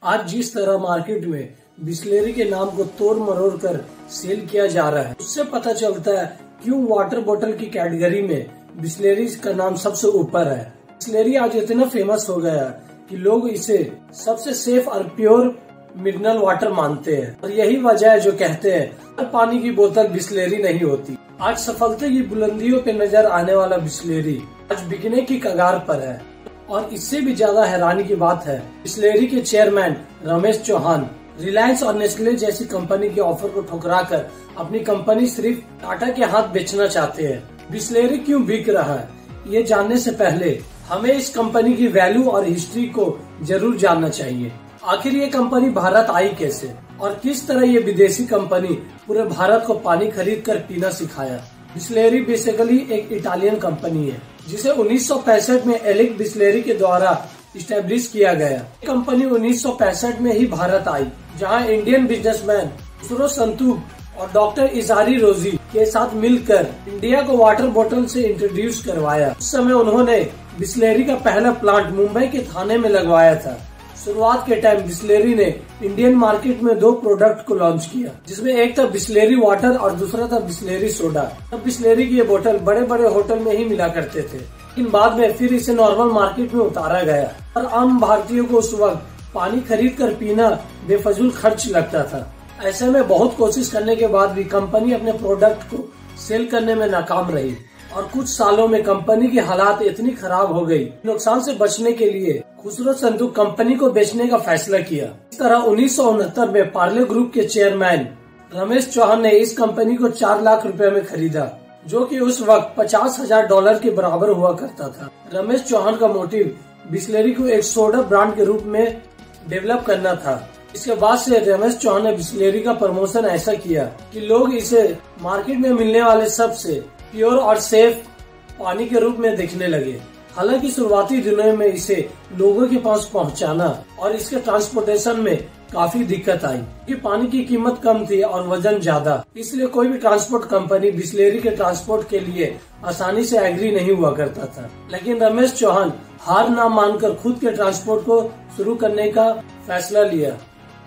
आज जिस तरह मार्केट में बिसलेरी के नाम को तोड़ मरोड़ कर सेल किया जा रहा है, उससे पता चलता है क्यों वाटर बोतल की कैटेगरी में बिसलेरी का नाम सबसे ऊपर है। बिसलेरी आज इतना फेमस हो गया कि लोग इसे सबसे सेफ और प्योर मिनरल वाटर मानते हैं, और यही वजह है जो कहते हैं हर पानी की बोतल बिसलेरी नहीं होती। आज सफलता की बुलंदियों पे नजर आने वाला बिसलेरी आज बिकने की कगार पर है। और इससे भी ज्यादा हैरानी की बात है, बिसलेरी के चेयरमैन रमेश चौहान रिलायंस और नेस्ले जैसी कंपनी के ऑफर को ठुकराकर अपनी कंपनी सिर्फ टाटा के हाथ बेचना चाहते हैं। बिसलेरी क्यों बिक रहा है, ये जानने से पहले हमें इस कंपनी की वैल्यू और हिस्ट्री को जरूर जानना चाहिए। आखिर ये कंपनी भारत आई कैसे और किस तरह ये विदेशी कंपनी पूरे भारत को पानी खरीद कर पीना सिखाया। बिसलेरी बेसिकली एक इटालियन कंपनी है जिसे 1965 में एलिक बिसलेरी के द्वारा इस्टेब्लिश किया गया। कंपनी 1965 में ही भारत आई, जहां इंडियन बिजनेसमैन खुसरो संतूख और डॉक्टर इजारी रोजी के साथ मिलकर इंडिया को वाटर बोतल से इंट्रोड्यूस करवाया। उस समय उन्होंने बिसलेरी का पहला प्लांट मुंबई के थाने में लगवाया था। शुरुआत के टाइम बिसलेरी ने इंडियन मार्केट में 2 प्रोडक्ट को लॉन्च किया, जिसमें एक था बिसलेरी वाटर और दूसरा था बिसलेरी सोडा। तब बिसलेरी की ये बोतल बड़े बड़े होटल में ही मिला करते थे, लेकिन बाद में फिर इसे नॉर्मल मार्केट में उतारा गया और आम भारतीयों को उस वक्त पानी खरीद कर पीना बेफजूल खर्च लगता था। ऐसे में बहुत कोशिश करने के बाद भी कंपनी अपने प्रोडक्ट को सेल करने में नाकाम रही और कुछ सालों में कंपनी की हालात इतनी खराब हो गई, नुकसान से बचने के लिए खुसरो संतूख कंपनी को बेचने का फैसला किया। इस तरह 1969 में पार्ले ग्रुप के चेयरमैन रमेश चौहान ने इस कंपनी को 4 लाख रुपए में खरीदा, जो कि उस वक्त $50,000 के बराबर हुआ करता था। रमेश चौहान का मोटिव बिसलेरी को एक सोडा ब्रांड के रूप में डेवलप करना था। इसके बाद से रमेश चौहान ने बिसलेरी का प्रमोशन ऐसा किया कि लोग इसे मार्केट में मिलने वाले सबसे प्योर और सेफ पानी के रूप में देखने लगे। हालांकि शुरुआती दिनों में इसे लोगों के पास पहुंचाना और इसके ट्रांसपोर्टेशन में काफी दिक्कत आई, क्योंकि पानी की कीमत कम थी और वजन ज्यादा, इसलिए कोई भी ट्रांसपोर्ट कंपनी बिसलेरी के ट्रांसपोर्ट के लिए आसानी से एग्री नहीं हुआ करता था। लेकिन रमेश चौहान हार न मानकर खुद के ट्रांसपोर्ट को शुरू करने का फैसला लिया।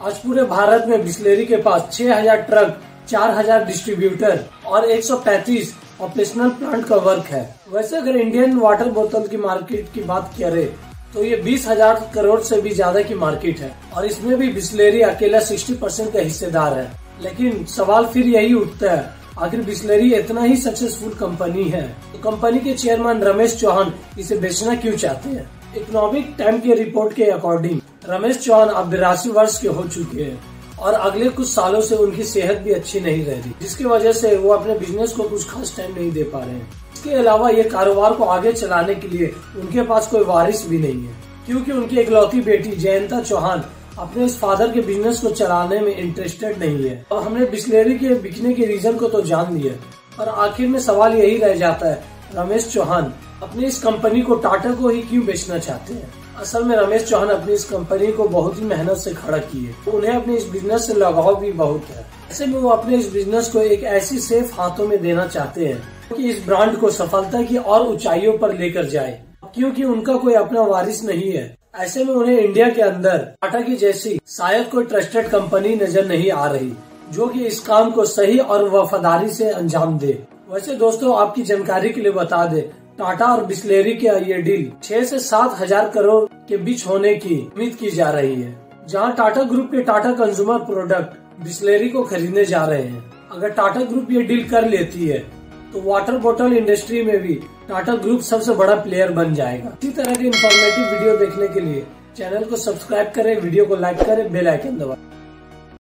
आज पूरे भारत में बिसलेरी के पास 6000 ट्रक, 4000 डिस्ट्रीब्यूटर और 135 ऑपरेशनल प्लांट का वर्क है। वैसे अगर इंडियन वाटर बोतल की मार्केट की बात करें तो ये 20,000 करोड़ से भी ज्यादा की मार्केट है और इसमें भी बिसलेरी अकेला 60% का हिस्सेदार है। लेकिन सवाल फिर यही उठता है, आखिर बिसलेरी इतना ही सक्सेसफुल कंपनी है तो कंपनी के चेयरमैन रमेश चौहान इसे बेचना क्यों चाहते हैं। इकोनॉमिक टाइम के रिपोर्ट के अकॉर्डिंग रमेश चौहान अब 82 वर्ष के हो चुके हैं और अगले कुछ सालों से उनकी सेहत भी अच्छी नहीं रह रही, जिसकी वजह से वो अपने बिजनेस को कुछ खास टाइम नहीं दे पा रहे हैं। इसके अलावा ये कारोबार को आगे चलाने के लिए उनके पास कोई वारिस भी नहीं है, क्योंकि उनकी इकलौती बेटी जयंता चौहान अपने इस फादर के बिजनेस को चलाने में इंटरेस्टेड नहीं है। और हमने बिसलेरी के बिकने के रीजन को तो जान लिया, और आखिर में सवाल यही रह जाता है, रमेश चौहान अपनी इस कंपनी को टाटा को ही क्यों बेचना चाहते हैं। असल में रमेश चौहान अपनी इस कंपनी को बहुत ही मेहनत से खड़ा किए, तो उन्हें अपने इस बिजनेस से लगाव भी बहुत है। ऐसे में वो अपने इस बिजनेस को एक ऐसी सेफ हाथों में देना चाहते हैं कि इस ब्रांड को सफलता की और ऊंचाइयों पर लेकर जाए, क्योंकि उनका कोई अपना वारिस नहीं है। ऐसे में उन्हें इंडिया के अंदर टाटा की जैसी शायद कोई ट्रस्टेड कंपनी नजर नहीं आ रही जो कि इस काम को सही और वफादारी से अंजाम दे। वैसे दोस्तों, आपकी जानकारी के लिए बता दे, टाटा और बिसलेरी का ये डील 6 से 7 हजार करोड़ के बीच होने की उम्मीद की जा रही है, जहां टाटा ग्रुप के टाटा कंज्यूमर प्रोडक्ट बिसलेरी को खरीदने जा रहे हैं। अगर टाटा ग्रुप ये डील कर लेती है तो वाटर बोतल इंडस्ट्री में भी टाटा ग्रुप सबसे बड़ा प्लेयर बन जाएगा। इसी तरह के इन्फॉर्मेटिव वीडियो देखने के लिए चैनल को सब्सक्राइब करें, वीडियो को लाइक करें, बेल आइकन दबाएं।